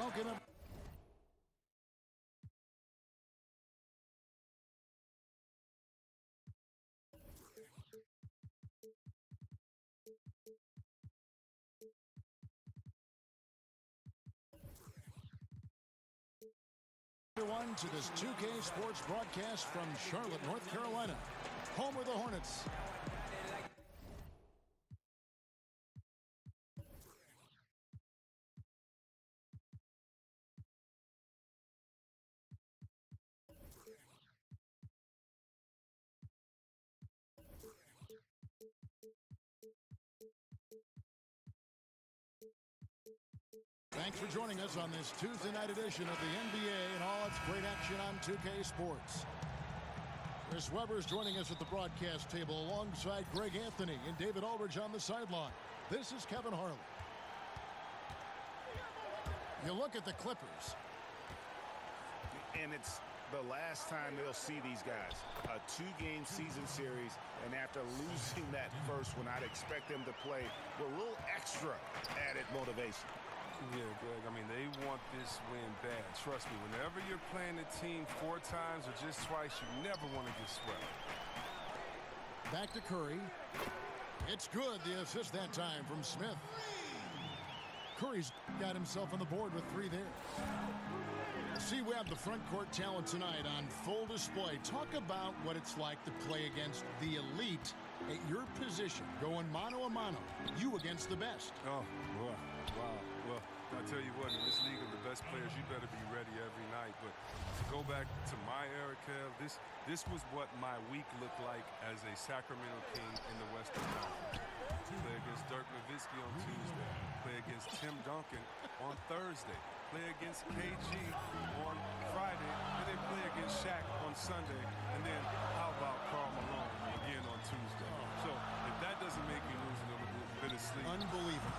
Welcome up. Everyone to this 2K Sports broadcast from Charlotte, North Carolina, home of the Hornets. Thanks for joining us on this Tuesday night edition of the NBA and all its great action on 2K Sports. Chris Webber is joining us at the broadcast table alongside Greg Anthony and David Aldridge on the sideline. This is Kevin Harlan. You look at the Clippers. And it's the last time they'll see these guys. A 2-game season series, and after losing that first one, I'd expect them to play with a little extra added motivation. Yeah, Greg, I mean, they want this win bad. Trust me, whenever you're playing a team 4 times or just twice, you never want to get swept. Back to Curry. It's good, the assist that time from Smith. Curry's got himself on the board with 3 there. See, we have the front court talent tonight on full display. Talk about what it's like to play against the elite at your position, going mano-a-mano, you against the best. Oh, boy. Wow. Well, I'll tell you what, in this league of the best players, you better be ready every night. But to go back to my era, Kev, this was what my week looked like as a Sacramento King in the Western Conference. Play against Dirk Nowitzki on Tuesday. Play against Tim Duncan on Thursday. Play against KG on Friday. And then play against Shaq on Sunday. And then how about Karl Malone again on Tuesday? So if that doesn't make you lose a little bit of sleep. Unbelievable.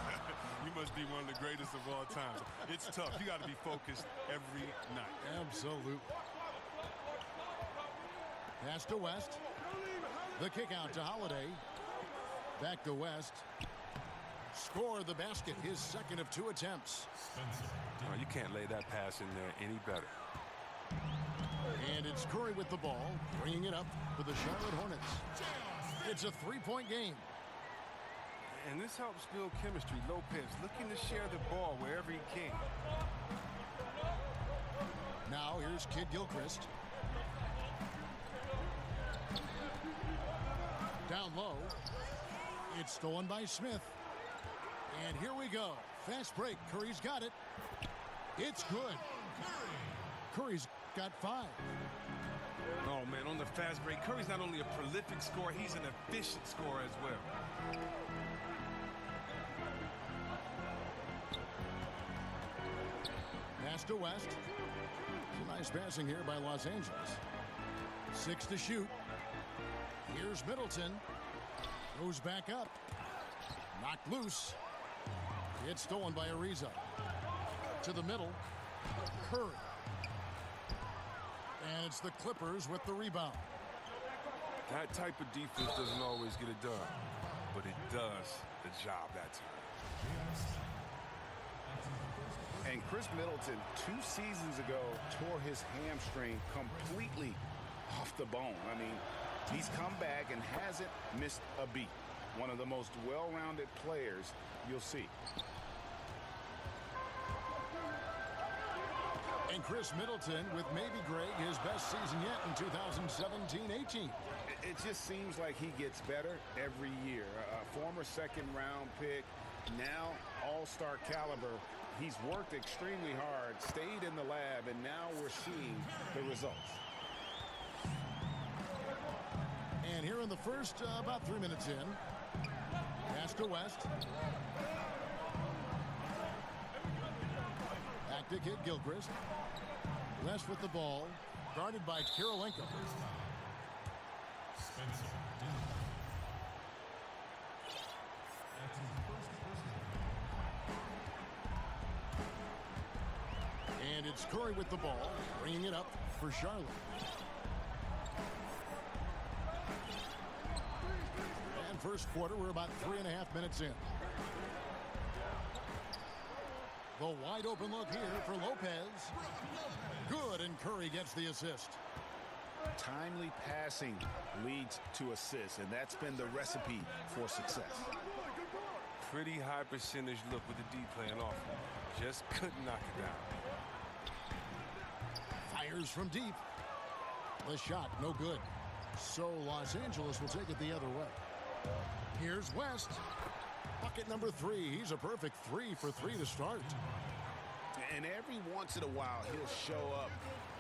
You must be one of the greatest of all time. It's tough. You got to be focused every night. Absolutely. Pass to West. The kick out to Holiday. Back to West. Score the basket, his second of 2 attempts. Oh, you can't lay that pass in there any better. And it's Curry with the ball, bringing it up for the Charlotte Hornets. It's a 3-point game. And this helps build chemistry. Lopez looking to share the ball wherever he can. Now here's Kid Gilchrist. Down low. It's stolen by Smith. And here we go. Fast break. Curry's got it. It's good. Curry's got 5. Oh, man, on the fast break, Curry's not only a prolific scorer, he's an efficient scorer as well. Pass to West. Some nice passing here by Los Angeles. 6 to shoot. Here's Middleton. Goes back up. Knocked loose. It's stolen by Ariza. To the middle. Curry. And it's the Clippers with the rebound. That type of defense doesn't always get it done, but it does the job that time. And Chris Middleton, 2 seasons ago, tore his hamstring completely off the bone. I mean, he's come back and hasn't missed a beat. One of the most well-rounded players you'll see. And Chris Middleton with maybe, Greg, his best season yet in 2017-18. It just seems like he gets better every year. A former second-round pick, now all-star caliber. He's worked extremely hard, stayed in the lab, and now we're seeing the results. And here in the first, about 3 minutes in, pass to West. Back to Kid Gilchrist. West with the ball, guarded by Kirilenko. And it's Curry with the ball, bringing it up for Charlotte. And first quarter, we're about 3.5 minutes in. The wide open look here for Lopez. Good, and Curry gets the assist. Timely passing leads to assists, and that's been the recipe for success. Pretty high percentage look with the D playing off. Just couldn't knock it down. Fires from deep. The shot, no good. So Los Angeles will take it the other way. Here's West. Bucket number 3. He's a perfect 3 for 3 to start. And every once in a while, he'll show up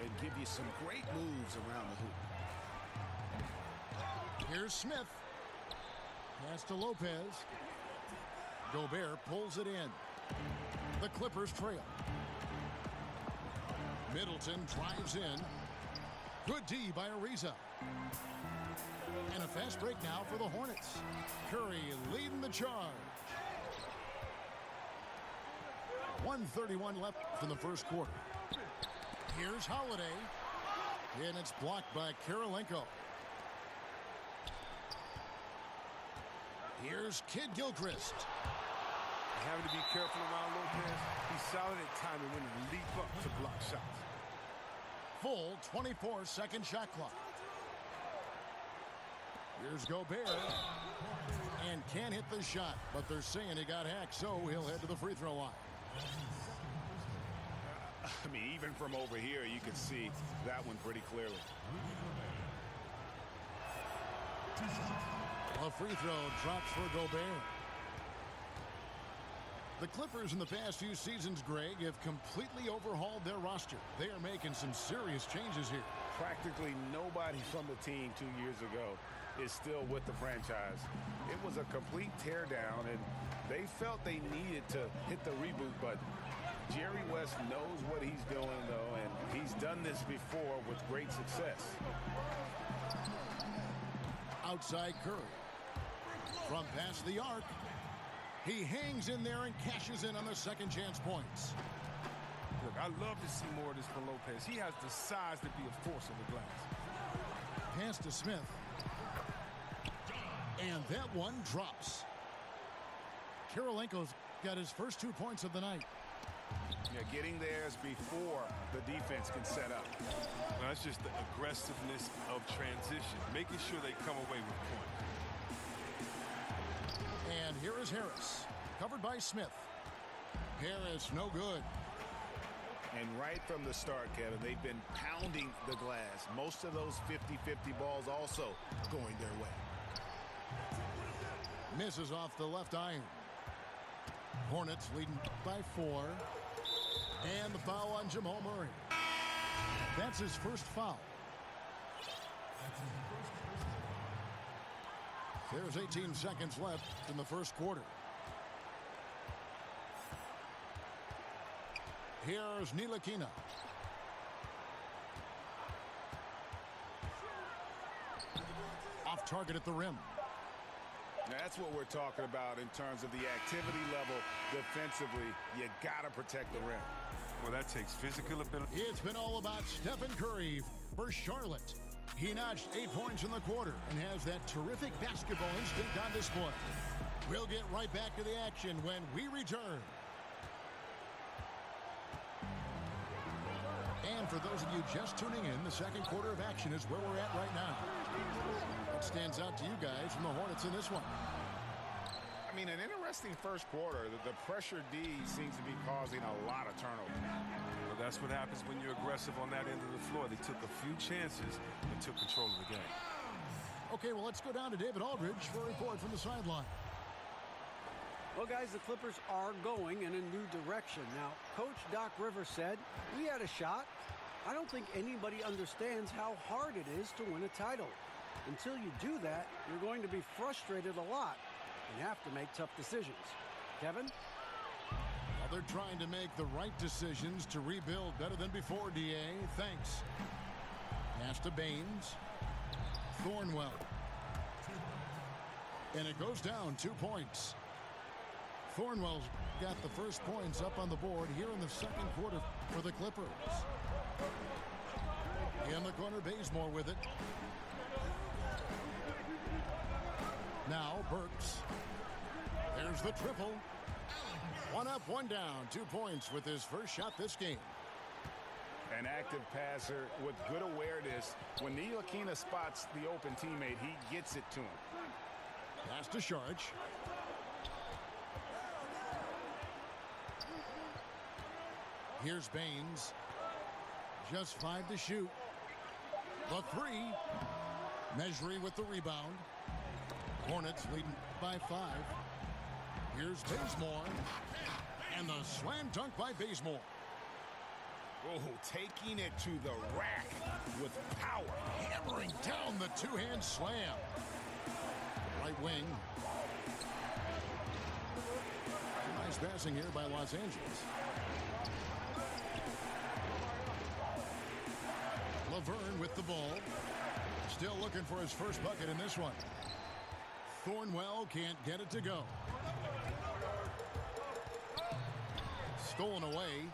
and give you some great moves around the hoop. Here's Smith. Pass to Lopez. Gobert pulls it in. The Clippers trail. Middleton drives in. Good D by Ariza. And a fast break now for the Hornets. Curry leading the charge. 1:31 left in the first quarter. Here's Holiday. And it's blocked by Kirilenko. Here's Kid Gilchrist. Having to be careful around Lopez. He's solid at timing when to leap up to block shots. Full 24-second shot clock. Here's Gobert. And can't hit the shot, but they're saying he got hacked, so he'll head to the free throw line. I mean, even from over here, you can see that one pretty clearly. A free throw drops for Gobert. The Clippers in the past few seasons, Greg, have completely overhauled their roster. They are making some serious changes here. Practically nobody from the team 2 years ago is still with the franchise. It was a complete teardown, and they felt they needed to hit the reboot, but Jerry West knows what he's doing, though, and he's done this before with great success. Outside Curry. From past the arc. He hangs in there and cashes in on the second chance points. Look, I love to see more of this from Lopez. He has the size to be a force on the glass. Pass to Smith. And that one drops. Kirilenko's got his first 2 points of the night. Yeah, getting theirs before the defense can set up. Well, that's just the aggressiveness of transition, making sure they come away with points. And here is Harris, covered by Smith. Harris, no good. And right from the start, Kevin, they've been pounding the glass. Most of those 50-50 balls also going their way. Misses off the left iron. Hornets leading by 4. And the foul on Jamal Murray. That's his first foul. There's 18 seconds left in the first quarter. Here's Ntilikina. Off target at the rim. Now, that's what we're talking about in terms of the activity level defensively. You got to protect the rim. Well, that takes physical ability. It's been all about Stephen Curry for Charlotte. He notched 8 points in the quarter and has that terrific basketball instinct on display. We'll get right back to the action when we return. And for those of you just tuning in, the second quarter of action is where we're at right now. What stands out to you guys from the Hornets in this one? I mean, an interesting first quarter. The pressure D seems to be causing a lot of turnover. Well, that's what happens when you're aggressive on that end of the floor. They took a few chances and took control of the game. Okay, well, let's go down to David Aldridge for a report from the sideline. Well, guys, the Clippers are going in a new direction. Now, Coach Doc Rivers said, we had a shot. I don't think anybody understands how hard it is to win a title. Until you do that, you're going to be frustrated a lot and have to make tough decisions. Kevin? Well, they're trying to make the right decisions to rebuild better than before, D.A. Thanks. Pass to Baines. Thornwell. And it goes down 2 points. Thornwell's got the first points up on the board here in the second quarter for the Clippers. In the corner, Bazemore with it. Now Burks. There's the triple. One up, one down. 2 points with his first shot this game. An active passer with good awareness. When Ntilikina spots the open teammate, he gets it to him. Pass to Sharch. Here's Baines. Just 5 to shoot. The 3. Measuring with the rebound. Hornets leading by 5. Here's Bazemore. And the slam dunk by Bazemore. Oh, taking it to the rack with power. Hammering down the two-hand slam. Right wing. Nice passing here by Los Angeles. Laverne with the ball. Still looking for his first bucket in this one. Thornwell can't get it to go. Stolen away.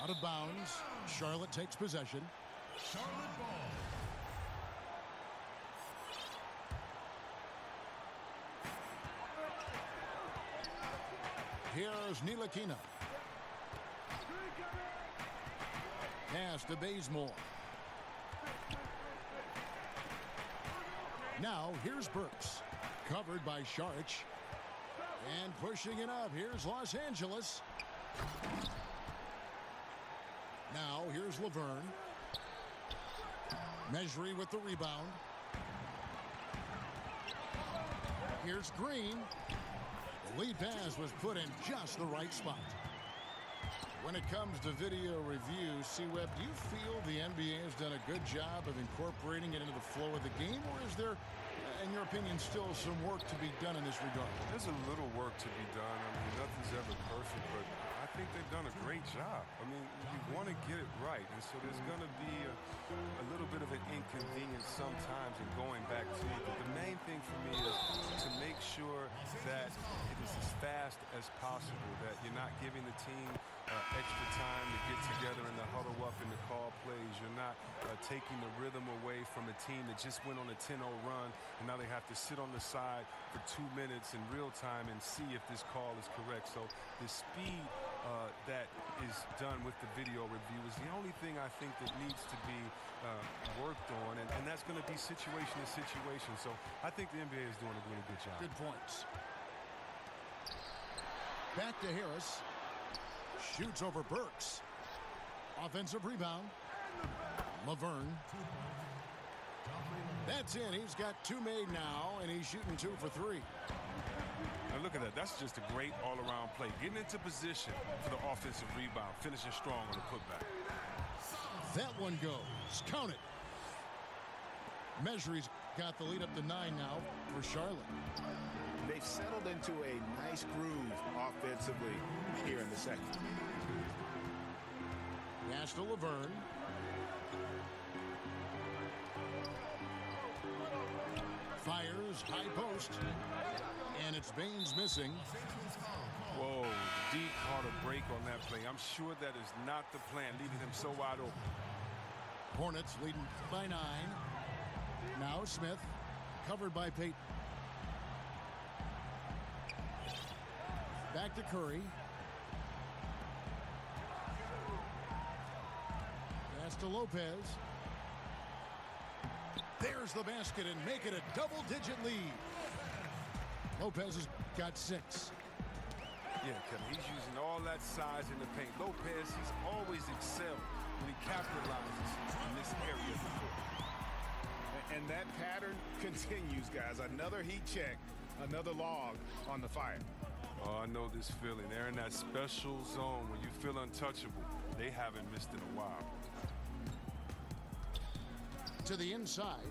Out of bounds. Charlotte takes possession. Charlotte ball. Here's Ntilikina. Pass to Bazemore. Now here's Burks. Covered by Sharch. And pushing it up. Here's Los Angeles. Now here's Laverne. Measuring with the rebound. Here's Green. The lead pass was put in just the right spot. When it comes to video review, C-Web, do you feel the NBA has done a good job of incorporating it into the flow of the game, or is there, in your opinion, still some work to be done in this regard? There's a little work to be done. I mean, nothing's ever perfect, but I think they've done a great job. I mean, you want to get it right, and so there's going to be a little bit of an inconvenience sometimes in going back to it. But the main thing for me is to make sure that it is as fast as possible, that you're not giving the team extra time to get together and to huddle up and to call plays. You're not taking the rhythm away from a team that just went on a 10-0 run, and now they have to sit on the side for 2 minutes in real time and see if this call is correct. So the speed that is done with the video review is the only thing I think that needs to be worked on, and that's going to be situation to situation. So I think the NBA is doing a really good job. Good points. Back to Harris. Shoots over Burks. Offensive rebound. Laverne. That's in. He's got 2 made now, and he's shooting 2 for 3. Now look at that. That's just a great all-around play. Getting into position for the offensive rebound. Finishing strong on the putback. That one goes. Count it. Measury's got the lead up to 9 now for Charlotte. They've settled into a nice groove offensively here in the second. Pass to Laverne. Fires, high post. And it's Baines missing. Whoa, D caught a break on that play. I'm sure that is not the plan, leaving him so wide open. Hornets leading by 9. Now Smith, covered by Payton. Back to Curry. Pass to Lopez. There's the basket and make it a double-digit lead. Lopez has got 6. Yeah, Kevin, he's using all that size in the paint. Lopez, he's always excelled when he capitalizes in this area of the court. And that pattern continues, guys. Another heat check, another log on the fire. Oh, I know this feeling. They're in that special zone where you feel untouchable. They haven't missed in a while. To the inside.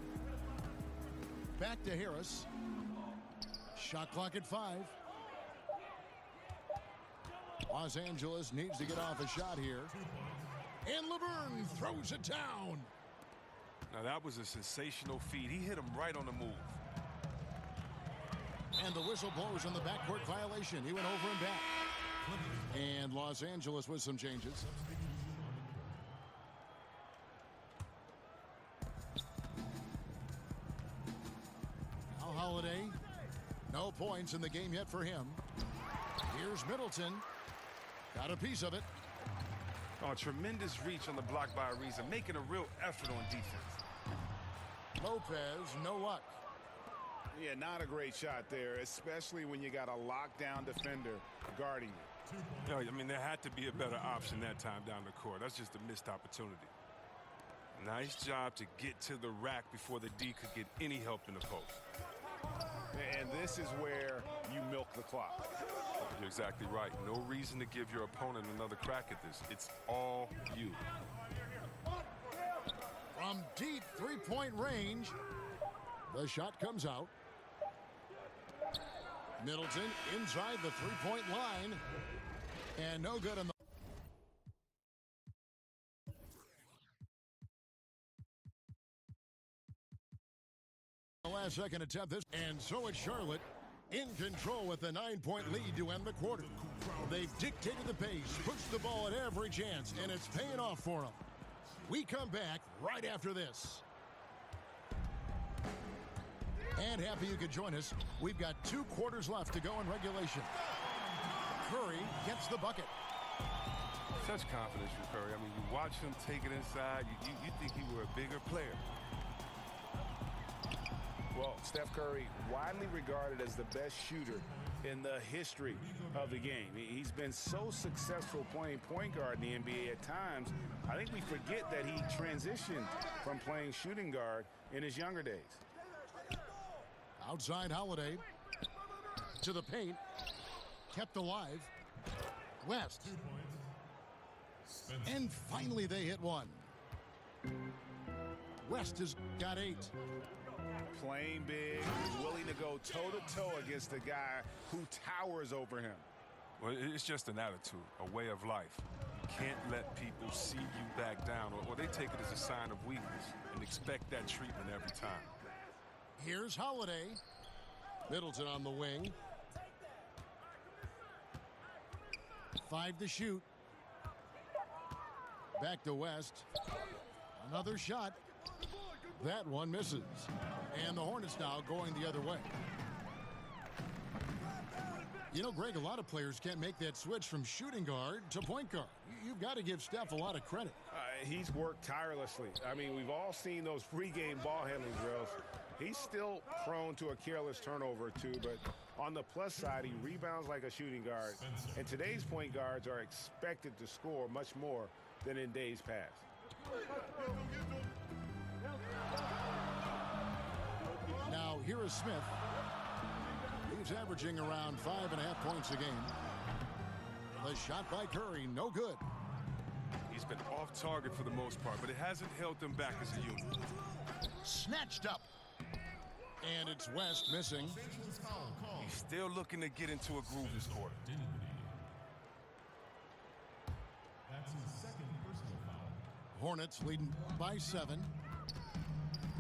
Back to Harris. Shot clock at 5. Los Angeles needs to get off a shot here. And Laverne throws it down. Now that was a sensational feed. He hit him right on the move. And the whistle blows on the backcourt violation. He went over and back. And Los Angeles with some changes. Now Holiday. No points in the game yet for him. Here's Middleton. Got a piece of it. Oh, tremendous reach on the block by Ariza, making a real effort on defense. Lopez, no luck. Yeah, not a great shot there, especially when you got a lockdown defender guarding you. No, I mean, there had to be a better option that time down the court. That's just a missed opportunity. Nice job to get to the rack before the D could get any help in the post. And this is where you milk the clock. You're exactly right. No reason to give your opponent another crack at this. It's all you. From deep three-point range, the shot comes out. Middleton inside the three-point line. And no good on the last second attempt. And so it's Charlotte in control with a 9-point lead to end the quarter. They've dictated the pace, pushed the ball at every chance, and it's paying off for them. We come back right after this. And happy you could join us. We've got 2 quarters left to go in regulation. Curry gets the bucket. Such confidence from Curry. I mean, you watch him take it inside, you think he were a bigger player. Well, Steph Curry, widely regarded as the best shooter in the history of the game. He's been so successful playing point guard in the NBA at times, I think we forget that he transitioned from playing shooting guard in his younger days. Outside Holiday to the paint, kept alive. West. And finally they hit one. West has got 8. Playing big, he's willing to go toe-to-toe against the guy who towers over him. Well, it's just an attitude, a way of life. You can't let people see you back down, or they take it as a sign of weakness and expect that treatment every time. Here's Holiday. Middleton on the wing. 5 to shoot. Back to West. Another shot. That one misses. And the Hornets now going the other way. You know, Greg, a lot of players can't make that switch from shooting guard to point guard. You've got to give Steph a lot of credit. He's worked tirelessly. I mean, we've all seen those pregame ball handling drills. He's still prone to a careless turnover or two, but on the plus side, he rebounds like a shooting guard. And today's point guards are expected to score much more than in days past. Now, here is Smith. He's averaging around 5.5 points a game. The shot by Curry, no good. He's been off target for the most part, but it hasn't held them back as a unit. Snatched up. And it's West missing. He's still looking to get into a groove this quarter. That's his second personal foul. Hornets leading by 7.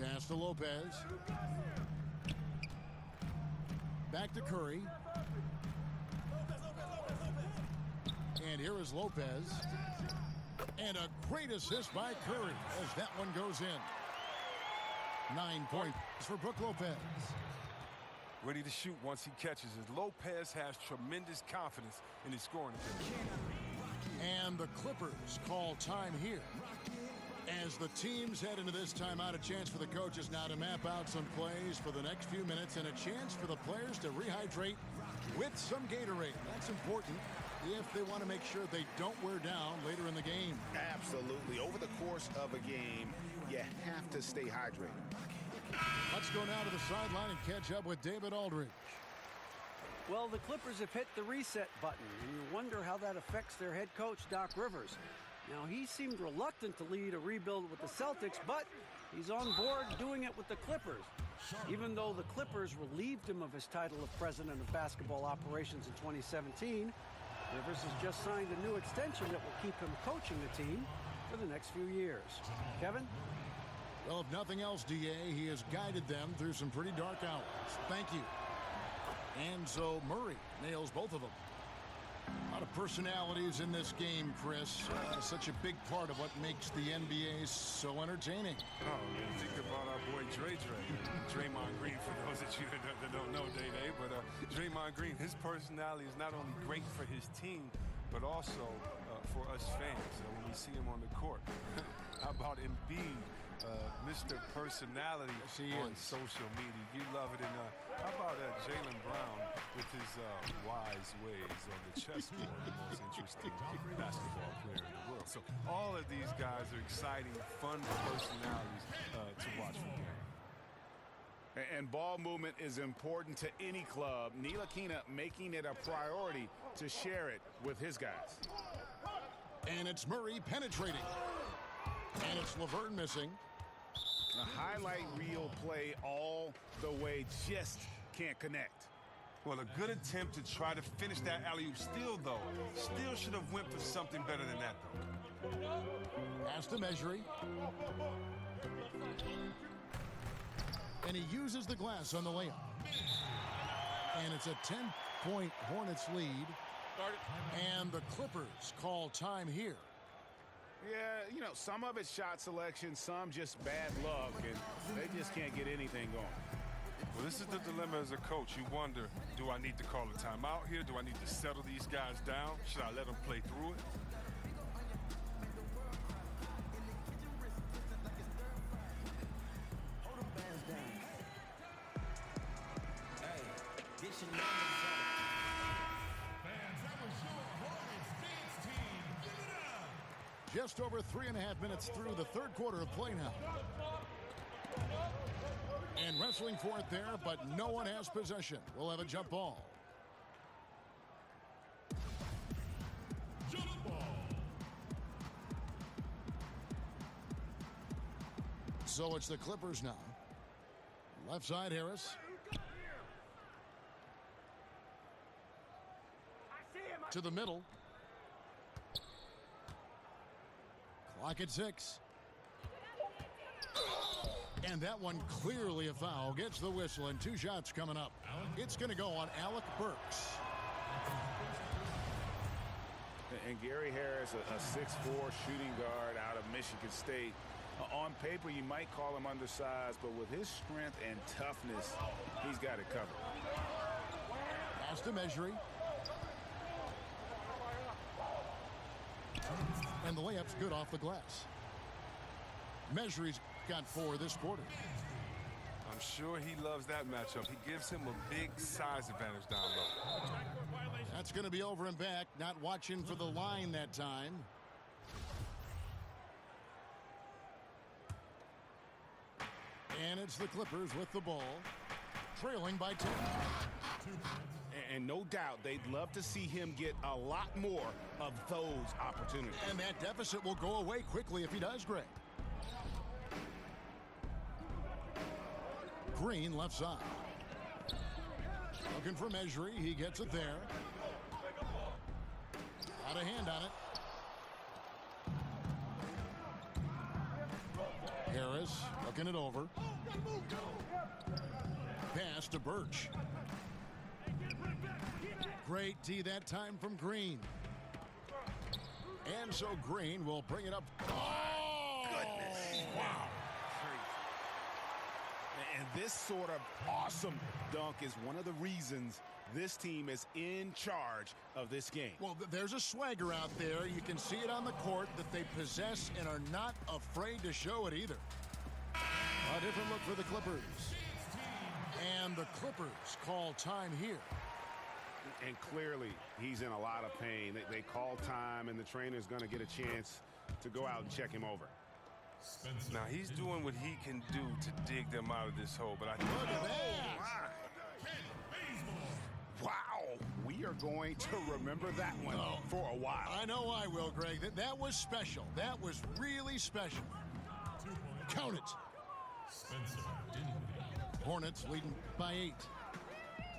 Pass to Lopez. Back to Curry. And here is Lopez. And a great assist by Curry as that one goes in. 9 points for Brook Lopez. Ready to shoot once he catches it. Lopez has tremendous confidence in his scoring ability. And the Clippers call time here. As the teams head into this timeout, a chance for the coaches now to map out some plays for the next few minutes and a chance for the players to rehydrate with some Gatorade. That's important if they want to make sure they don't wear down later in the game. Absolutely. Over the course of a game, you have to stay hydrated. Let's go now to the sideline and catch up with David Aldridge. Well, the Clippers have hit the reset button, and you wonder how that affects their head coach, Doc Rivers. Now, he seemed reluctant to lead a rebuild with the Celtics, but he's on board doing it with the Clippers. Even though the Clippers relieved him of his title of president of basketball operations in 2017, Rivers has just signed a new extension that will keep him coaching the team for the next few years. Kevin? Well, if nothing else, D.A., he has guided them through some pretty dark hours. Thank you. And so Murray nails both of them. A lot of personalities in this game, Chris, such a big part of what makes the NBA so entertaining. Oh, man, think about our boy Dre. Draymond Green, for those that you that don't know, Day, but Draymond Green, his personality is not only great for his team, but also for us fans when we see him on the court. How about Embiid, Mr. Personality on social media? You love it. And how about Jaylen Brown with his wise ways on the chessboard, the most interesting basketball player in the world. So all of these guys are exciting, fun personalities to watch from game. And ball movement is important to any club. Ntilikina making it a priority to share it with his guys. And it's Murray penetrating. And it's Laverne missing. A highlight reel play all the way, just can't connect. Well, a good attempt to try to finish that alley-oop steal, though. Still should have went for something better than that, though. Pass to Mejri. And he uses the glass on the layup. And it's a 10-point Hornets lead. And the Clippers call time here. Yeah, you know, some of it's shot selection, some just bad luck, and they just can't get anything going. Well, this is the dilemma as a coach. You wonder, do I need to call a timeout here? Do I need to settle these guys down? Should I let them play through it? Just over 3.5 minutes through the third quarter of play now. And wrestling for it there, but no one has possession. We'll have a jump ball. Jump ball. So it's the Clippers now. Left side, Harris. To the middle. Clock at 6. And that one clearly a foul. Gets the whistle and 2 shots coming up. It's going to go on Alec Burks. And Gary Harris, a 6'4" shooting guard out of Michigan State. On paper, you might call him undersized, but with his strength and toughness, he's got it covered. Pass to Mejri. And the layup's good off the glass. Mejri's got 4 this quarter. I'm sure he loves that matchup. He gives him a big size advantage down low. That's going to be over and back. Not watching for the line that time. And it's the Clippers with the ball. Trailing by 10. And no doubt they'd love to see him get a lot more of those opportunities. And that deficit will go away quickly if he does, Greg. Green left side. Looking for Mejri. He gets it there. Got a hand on it. Harris looking it over. Pass to Birch. Great D that time from Green. And so Green will bring it up. Oh, goodness. Wow. And this sort of awesome dunk is one of the reasons this team is in charge of this game. Well, there's a swagger out there. You can see it on the court that they possess and are not afraid to show it either. A different look for the Clippers. And the Clippers call time here. And clearly, he's in a lot of pain. They call time, and the trainer's going to get a chance to go out and check him over. Spencer. Now, he's doing what he can do to dig them out of this hole, but I think... Look at that! Wow, we are going to remember that one for a while. I know I will, Greg. That was special. That was really special. Count it. Spencer. Hornets leading by 8.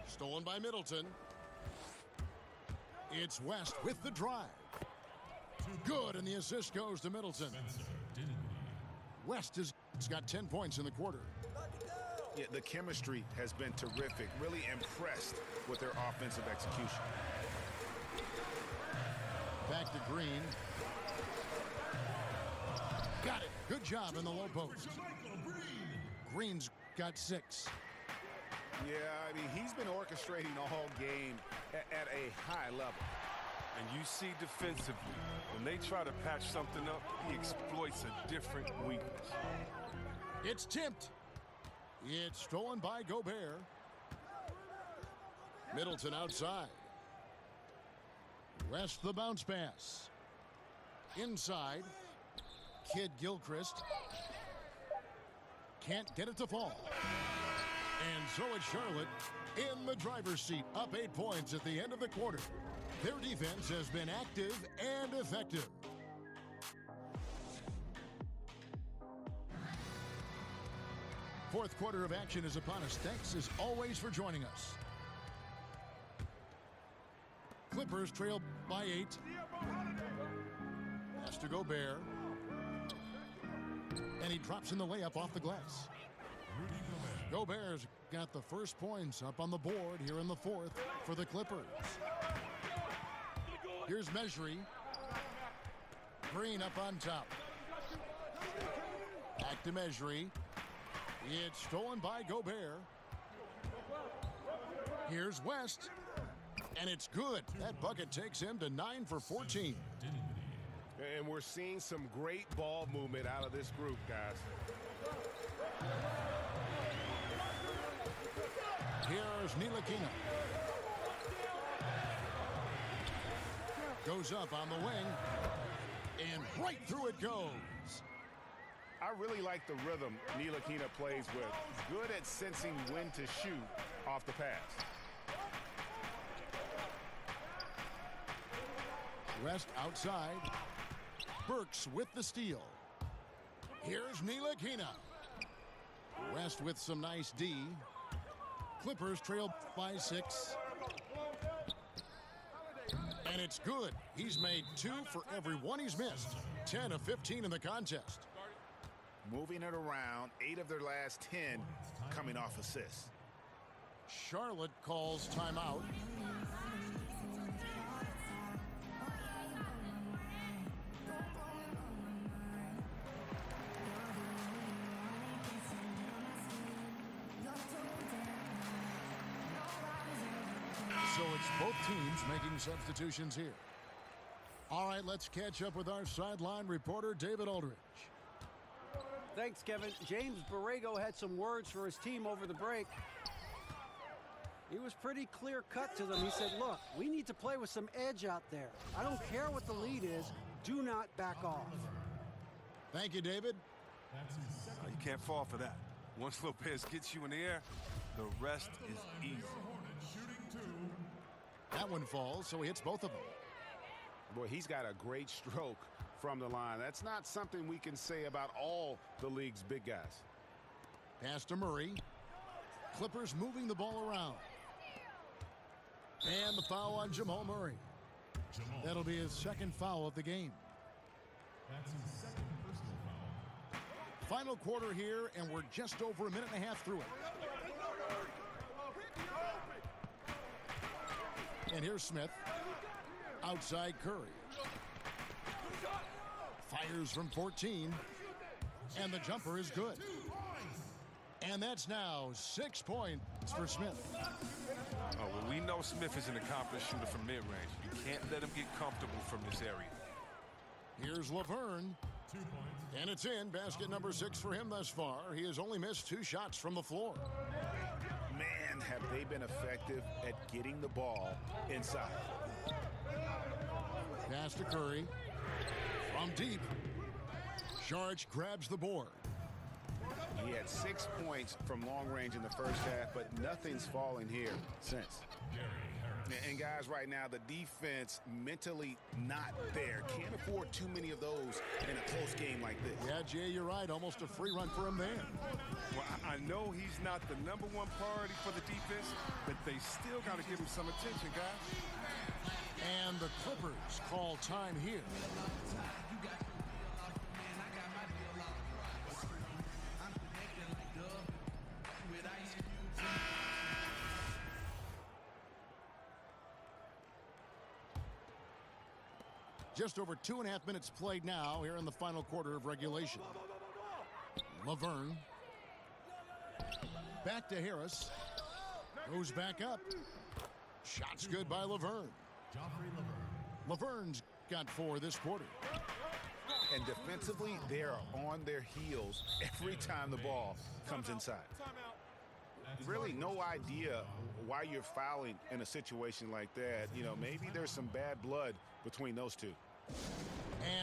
Stolen by Middleton. It's West with the drive. Good, and the assist goes to Middleton. West has got 10 points in the quarter. Yeah, the chemistry has been terrific. Really impressed with their offensive execution. back to Green. Got it. Good job in the low post. Green's got 6. Yeah, I mean, he's been orchestrating all game at a high level. And you see defensively, when they try to patch something up, he exploits a different weakness. It's tipped. It's stolen by Gobert. Middleton outside. West the bounce pass. Inside. Kid Gilchrist. Can't get it to fall. And so it's Charlotte in the driver's seat, up 8 points at the end of the quarter. Their defense has been active and effective. Fourth quarter of action is upon us. Thanks as always for joining us. Clippers trail by 8. Has to Gobert. And he drops in the layup off the glass. Gobert's got the first points up on the board here in the fourth for the Clippers. Here's Mejri. Green up on top. Back to Mejri. It's stolen by Gobert. Here's West. And it's good. That bucket takes him to 9 for 14. And we're seeing some great ball movement out of this group, guys. Here's Ntilikina. Goes up on the wing. And right through it goes. I really like the rhythm Ntilikina plays with. Good at sensing when to shoot off the pass. West outside. Burks with the steal. Here's Ntilikina. West with some nice D. Clippers trail by 6. And it's good. He's made 2 for every one he's missed. 10 of 15 in the contest. Moving it around, 8 of their last 10 coming off assists. Charlotte calls timeout. So it's both teams making substitutions here. All right, let's catch up with our sideline reporter, David Aldridge. Thanks, Kevin. James Borrego had some words for his team over the break. He was pretty clear-cut to them. He said, look, we need to play with some edge out there. I don't care what the lead is. Do not back off. Thank you, David. You can't fall for that. Once Lopez gets you in the air, the rest is easy. That one falls, so he hits both of them. Boy, he's got a great stroke from the line. That's not something we can say about all the league's big guys. Pass to Murray. Clippers moving the ball around. And the foul on Jamal Murray. That'll be his second foul of the game. That's his second personal foul. Final quarter here, and we're just over a minute and a half through it. And here's Smith. Outside Curry. Fires from 14. And the jumper is good. And that's now 6 points for Smith. Oh, well, we know Smith is an accomplished shooter from mid-range. You can't let him get comfortable from this area. Here's Laverne. 2 points. And it's in. Basket number 6 for him thus far. He has only missed 2 shots from the floor. Man, have they been effective at getting the ball inside. Pass to Curry. From deep. Sharch grabs the board. He had 6 points from long range in the first half, but nothing's falling here since. And guys, right now, the defense mentally not there. Can't afford too many of those in a close game like this. Yeah, Jay, you're right. Almost a free run for him there. Well, I know he's not the #1 priority for the defense, but they still got to give him some attention, guys. And the Clippers call time here. Just over 2.5 minutes played now here in the final quarter of regulation. Laverne. Back to Harris. Goes back up. Shot's good by Laverne. Laverne's got 4 this quarter. And defensively, they're on their heels every time the ball comes inside. Really no idea why you're fouling in a situation like that. You know, maybe there's some bad blood between those two.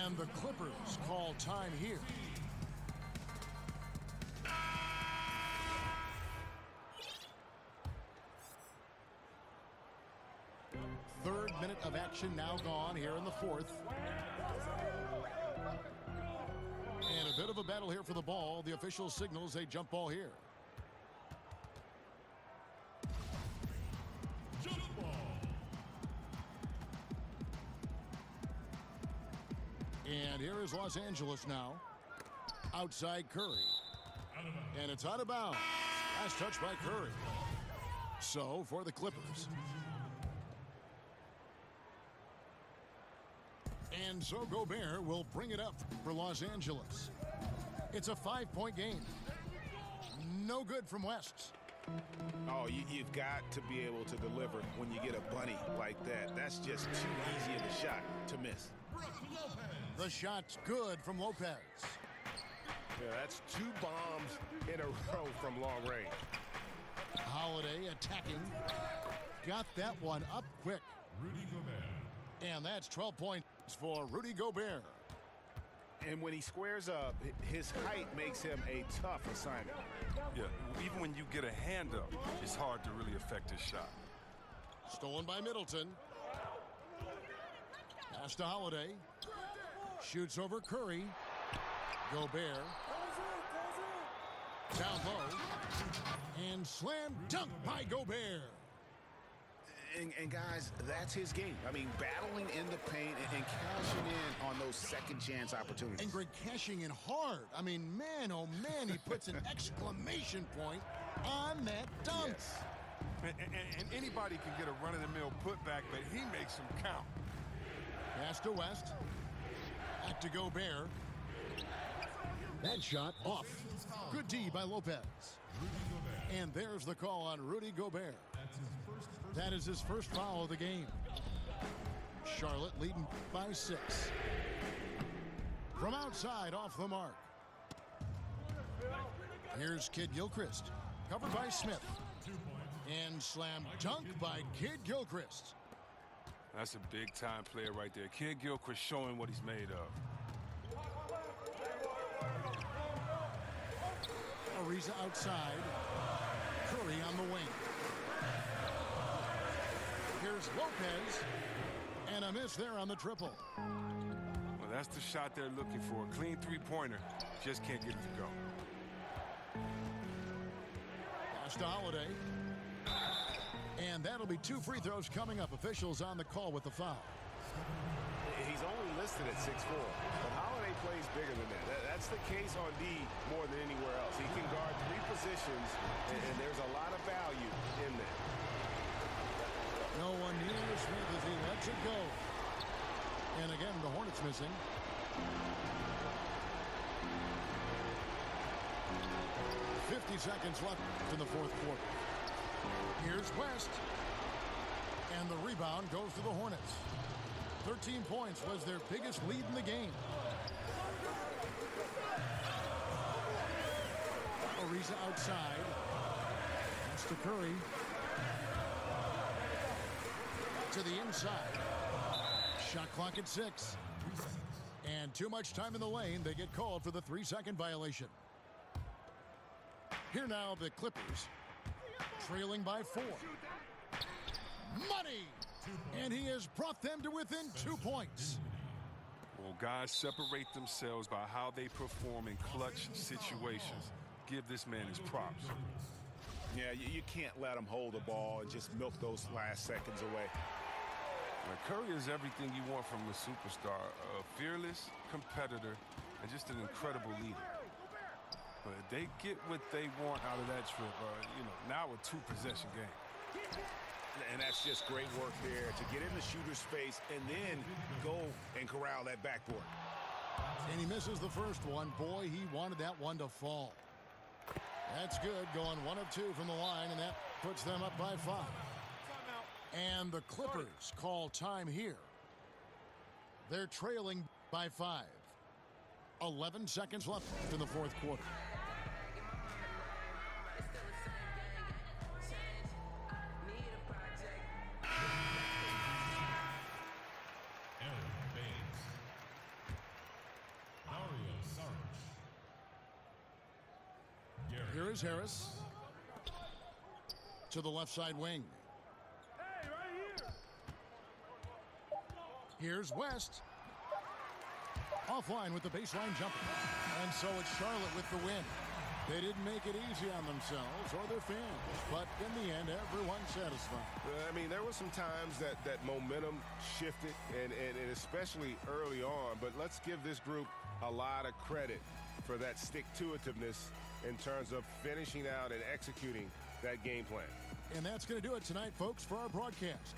And the Clippers call time here. Third minute of action now gone here in the fourth. And a bit of a battle here for the ball. The official signals a jump ball here. Jump ball. And here is Los Angeles now. Outside Curry. And it's out of bounds. Last touch by Curry. So for the Clippers. And so Gobert will bring it up for Los Angeles. It's a 5-point game. No good from West. Oh, you've got to be able to deliver when you get a bunny like that. That's just too easy of a shot to miss. The shot's good from Lopez. Yeah, that's 2 bombs in a row from long range. Holiday attacking. Got that one up quick. Rudy Gobert. And that's 12 points for Rudy Gobert. And when he squares up, his height makes him a tough assignment. Yeah, even when you get a hand up, it's hard to really affect his shot. Stolen by Middleton. Pass to Holiday. Shoots over Curry. Gobert. Down low. And slam dunk by Gobert. And guys, that's his game. I mean, battling in the paint and cashing in on those second chance opportunities. And Greg cashing in hard. I mean, man, oh man, he puts an exclamation point on that dunk. Yes. And anybody can get a run-of-the-mill putback, but he makes them count. Pass to West. Back to Gobert. That shot off. Good D by Lopez. And there's the call on Rudy Gobert. That is his first foul of the game. Charlotte leading by 6. From outside, off the mark. Here's Kid Gilchrist. Covered by Smith. And slam dunk by Kid Gilchrist. That's a big-time player right there. Kid Gilchrist showing what he's made of. Ariza outside. Curry on the wing. Here's Lopez. And a miss there on the triple. Well, that's the shot they're looking for. A clean three-pointer. Just can't get it to go. Pass to Holiday. And that'll be 2 free throws coming up. Officials on the call with the foul. He's only listed at 6'4", but Holiday plays bigger than that. That's the case on D more than anywhere else. He can guard 3 positions, and there's a lot of value in that. No one near Smith as he lets it go. And again, the Hornets missing. Seconds left in the fourth quarter. Here's West. And the rebound goes to the Hornets. 13 points was their biggest lead in the game. Ariza outside. Pass to Curry. To the inside. Shot clock at 6. And too much time in the lane. They get called for the 3-second violation. Here now the Clippers. Trailing by 4. Money! And he has brought them to within 2 points. Well, guys separate themselves by how they perform in clutch situations. Give this man his props. Yeah, you can't let him hold the ball and just milk those last seconds away. Now, Curry is everything you want from a superstar. A fearless competitor and just an incredible leader. But if they get what they want out of that trip, now a 2-possession game. And that's just great work there to get in the shooter's face and then go and corral that backboard. And he misses the first one. Boy, he wanted that one to fall. That's good, going 1 of 2 from the line, and that puts them up by 5. And the Clippers call time here. They're trailing by 5. 11 seconds left in the fourth quarter. Here is Harris to the left side wing. Hey, right here. Here's West. Offline with the baseline jumper. And so it's Charlotte with the win. They didn't make it easy on themselves or their fans, but in the end, everyone's satisfied. I mean, there were some times that momentum shifted, and especially early on, but let's give this group a lot of credit for that stick-to-itiveness in terms of finishing out and executing that game plan. And that's going to do it tonight, folks, for our broadcast.